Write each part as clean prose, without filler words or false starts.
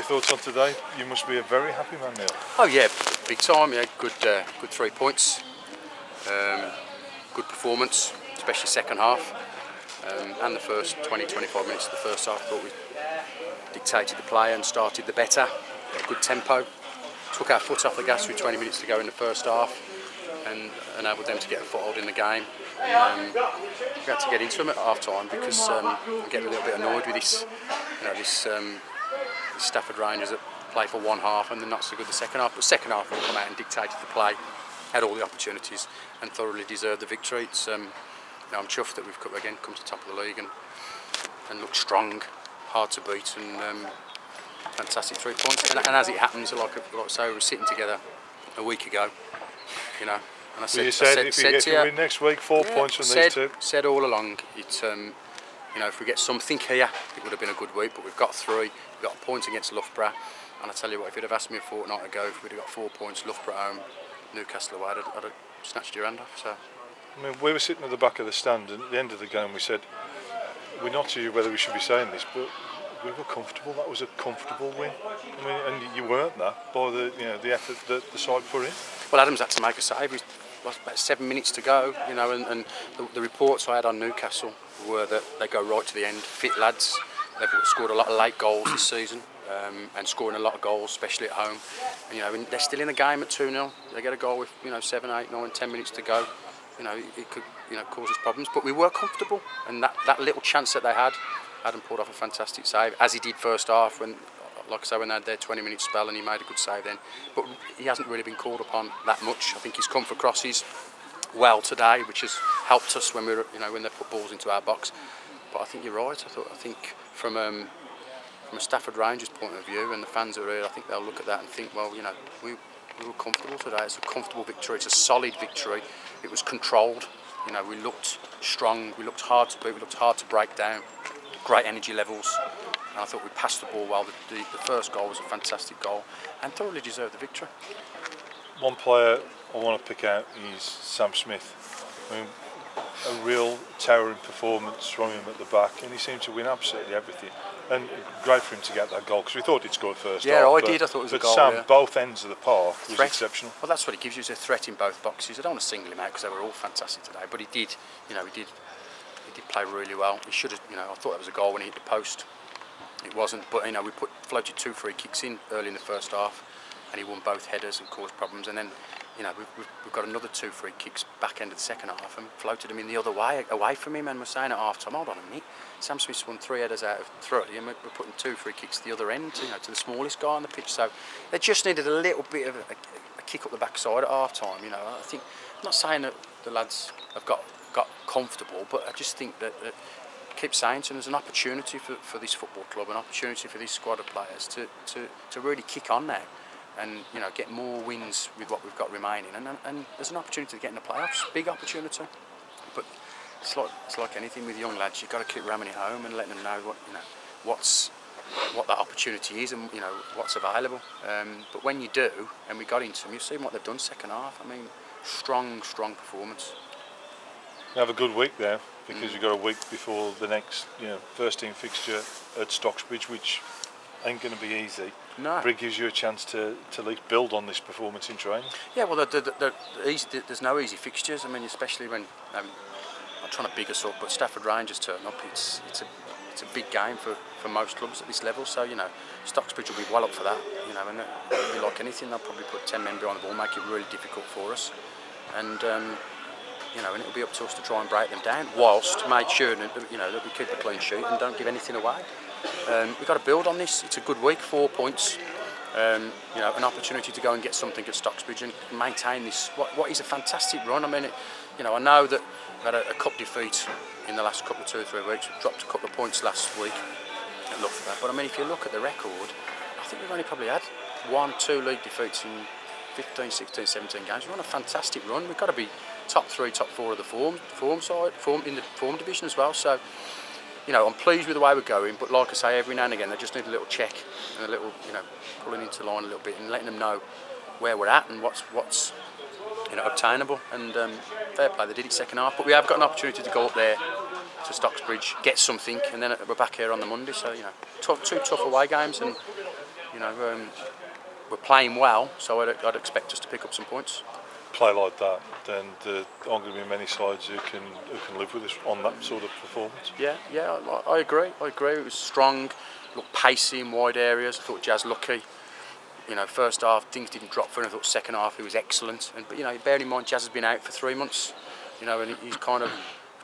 Your thoughts on today? You must be a very happy man, Neil. Oh yeah, big time. Yeah, good 3 points. Good performance, especially second half, and the first 20-25 minutes of the first half. I thought we dictated the play and started the better. Good tempo. Took our foot off the gas with 20 minutes to go in the first half, and enabled them to get a foothold in the game. And, we had to get into them at half time because I'm getting a little bit annoyed with this, this Stafford Rangers that play for one half and they're not so good the second half. But second half, we come out and dictated the play, had all the opportunities, and thoroughly deserved the victory. It's I'm chuffed that we've come to the top of the league and look strong, hard to beat, and fantastic 3 points. And as it happens, like I say, we were sitting together a week ago, and I said, if you win next week, 4 points from these two. Said all along, it's if we get something here, it would have been a good week. But we've got 3. We've got a point against Loughborough, and I tell you what, if you'd have asked me a fortnight ago, if we'd have got 4 points, Loughborough home, Newcastle away, I'd have snatched your hand off. So, I mean, we were sitting at the back of the stand, and at the end of the game, we said, we're not sure whether we should be saying this, but we were comfortable. That was a comfortable win. I mean, and you weren't that by the effort that the side put in. Well, Adams had to make a save. It was about 7 minutes to go, and the reports I had on Newcastle were that they go right to the end. Fit lads. They've scored a lot of late goals this season, and scoring a lot of goals, especially at home. And, they're still in the game at 2-0. They get a goal with 7, 8, 9, 10 minutes to go. It could cause us problems, but we were comfortable. And that little chance that they had, Adam pulled off a fantastic save, as he did first half when, like I say, when they had their 20-minute spell, and he made a good save then. But he hasn't really been called upon that much. I think he's come for crosses well today, which has helped us when when they put balls into our box. But I think you're right. I think from a Stafford Rangers point of view, and the fans are here, I think they'll look at that and think, well, we were comfortable today. It's a comfortable victory. It's a solid victory. It was controlled. We looked strong. We looked hard to beat. We looked hard to break down. Great energy levels. And I thought we passed the ball well. The first goal was a fantastic goal and thoroughly deserved the victory. One player I want to pick out is Sam Smith. I mean, a real towering performance from him at the back, and he seemed to win absolutely everything. And great for him to get that goal, because we thought he'd scored first. Yeah, half, I did. I thought it was a goal. But Sam, yeah. both ends of the park, was exceptional. Well, that's what it gives you, is a threat in both boxes. I don't want to single him out because they were all fantastic today, but he did play really well. He should have. I thought that was a goal when he hit the post. It wasn't, but we floated 2 free kicks in early in the first half, and he won both headers and caused problems. And then, we've got another 2 free kicks back end of the second half and floated him in the other way, away from him. And we're saying at half time, hold on a minute, Sam Smith's won 3 headers out of 3, and we're putting 2 free kicks to the other end, to the smallest guy on the pitch. So they just needed a little bit of a kick up the backside at half time. I think, I'm not saying that the lads have got comfortable, but I just think that keep saying to them, there's an opportunity for this football club, an opportunity for this squad of players to really kick on now and get more wins with what we've got remaining, and there's an opportunity to get in the playoffs, big opportunity. But it's like anything with young lads, you've got to keep ramming it home and letting them know what that opportunity is and what's available. But when you do, and we got into them, you've seen what they've done second half. I mean, strong performance. You have a good week there, because you've got a week before the next first team fixture at Stocksbridge, which ain't going to be easy. No. But it gives you a chance to at least build on this performance in training. Yeah, well, there's no easy fixtures. I mean, especially when I'm not trying to big us up, but Stafford Rangers turn up. It's a big game for most clubs at this level. So Stocksbridge will be well up for that. And it'll be like anything. They'll probably put 10 men behind the ball, make it really difficult for us. And and it'll be up to us to try and break them down, whilst make sure that we keep a clean sheet and don't give anything away. We've got to build on this. It's a good week, 4 points. An opportunity to go and get something at Stocksbridge and maintain this. What is a fantastic run. I mean, I know that we had a cup defeat in the last couple of 2 or 3 weeks. We dropped a couple of points last week. Look for that. But I mean, if you look at the record, I think we've only probably had 1, 2 league defeats in 15, 16, 17 games. We're on a fantastic run. We've got to be top 3, top 4 of the form in the form division as well. So, I'm pleased with the way we're going. But like I say, every now and again, they just need a little check and a little, pulling into line a little bit and letting them know where we're at and what's obtainable. And fair play, they did it second half. But we have got an opportunity to go up there to Stocksbridge, get something, and then we're back here on the Monday. So 2 tough away games, and we're playing well, so I'd expect us to pick up some points. Play like that, then there aren't going to be many sides who can live with us on that sort of performance. Yeah, I agree. It was strong, looked pacey in wide areas. I thought Jazz lucky. First half things didn't drop for him. I thought second half he was excellent. But bear in mind Jazz has been out for 3 months. And he's kind of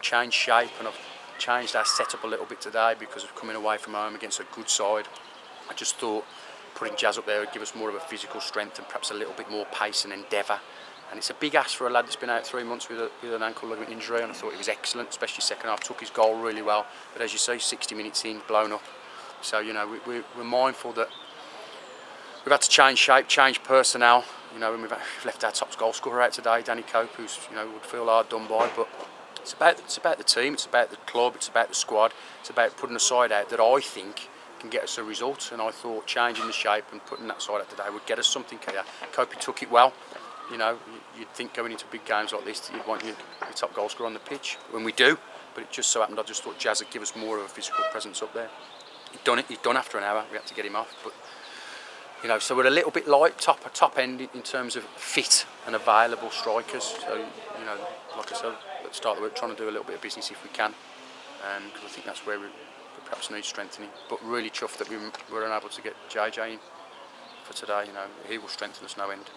changed shape, and I've changed our setup a little bit today because of coming away from home against a good side. I just thought putting Jazz up there would give us more of a physical strength and perhaps a little bit more pace and endeavour. And it's a big ask for a lad that's been out 3 months with an ankle ligament injury, and I thought he was excellent, especially second half, took his goal really well. But as you say, 60 minutes in, blown up. So, we're mindful that we've had to change shape, change personnel, and we've left our top goal scorer out today, Danny Cope, who's would feel hard done by. But it's about the team, it's about the club, it's about the squad, it's about putting a side out that I think can get us a result. And I thought changing the shape and putting that side out today would get us something here. Cope took it well. You'd think going into big games like this, you'd want your top goal scorer on the pitch, when we do. But it just so happened I just thought Jazz would give us more of a physical presence up there. He'd done after an hour. We had to get him off, but. So we're a little bit light, top end in terms of fit and available strikers. So, like I said, at the start of the week, trying to do a little bit of business if we can, because I think that's where we perhaps need strengthening. But really chuffed that we were unable to get JJ in for today. He will strengthen us no end.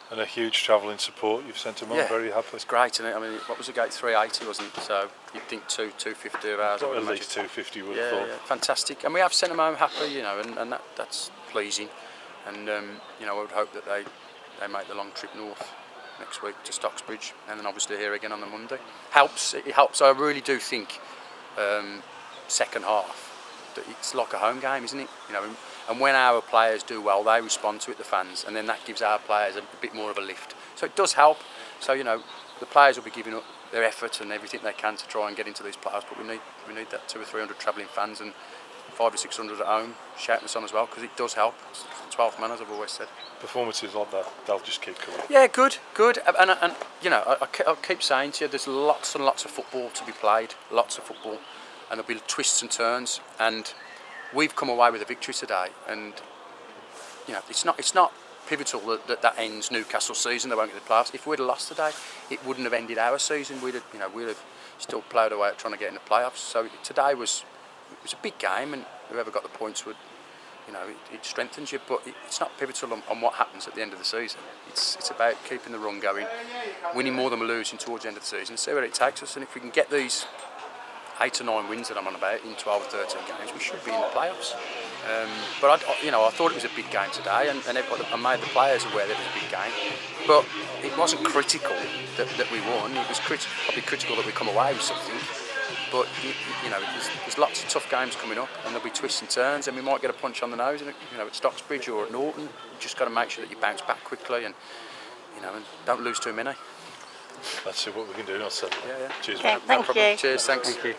And a huge travelling support you've sent him on, very happy. It's great, isn't it? I mean, what was the gate? 380, wasn't it? So you'd think 250 of ours. At least 250 would have thought. Yeah, fantastic. And we have sent them home happy, and that's pleasing. And I would hope that they make the long trip north next week to Stocksbridge, and then obviously here again on the Monday. It helps. I really do think second half that it's like a home game, isn't it? And when our players do well, they respond to it, the fans, and then that gives our players a bit more of a lift. So it does help. So the players will be giving up their effort and everything they can to try and get into these playoffs, but we need that 200 or 300 travelling fans and 500 or 600 at home shouting us on as well, because it does help. It's the 12th man, as I've always said. Performances like that, they'll just keep coming. Yeah, good. And I keep saying to you, there's lots and lots of football to be played, lots of football, and there'll be twists and turns. And we've come away with a victory today, and it's not pivotal that ends Newcastle's season. They won't get the playoffs. If we'd have lost today, it wouldn't have ended our season. We'd have still ploughed away at trying to get in the playoffs. So today was a big game, and whoever got the points would, it strengthens you. But it's not pivotal on what happens at the end of the season. It's about keeping the run going, winning more than we're losing towards the end of the season, see where it takes us. And if we can get these 8 or 9 wins that I'm on about in 12 or 13 games, we should be in the playoffs. But I thought it was a big game today, and I made the players aware that it was a big game. But it wasn't critical that we won. It was probably critical that we come away with something. But there's lots of tough games coming up, and there'll be twists and turns, and we might get a punch on the nose. At Stocksbridge or at Norton, you just got to make sure that you bounce back quickly, and and don't lose too many. Let's see what we can do on Saturday. Yeah. Cheers. Okay, No thank problem. you. Cheers. Thanks. Thank you.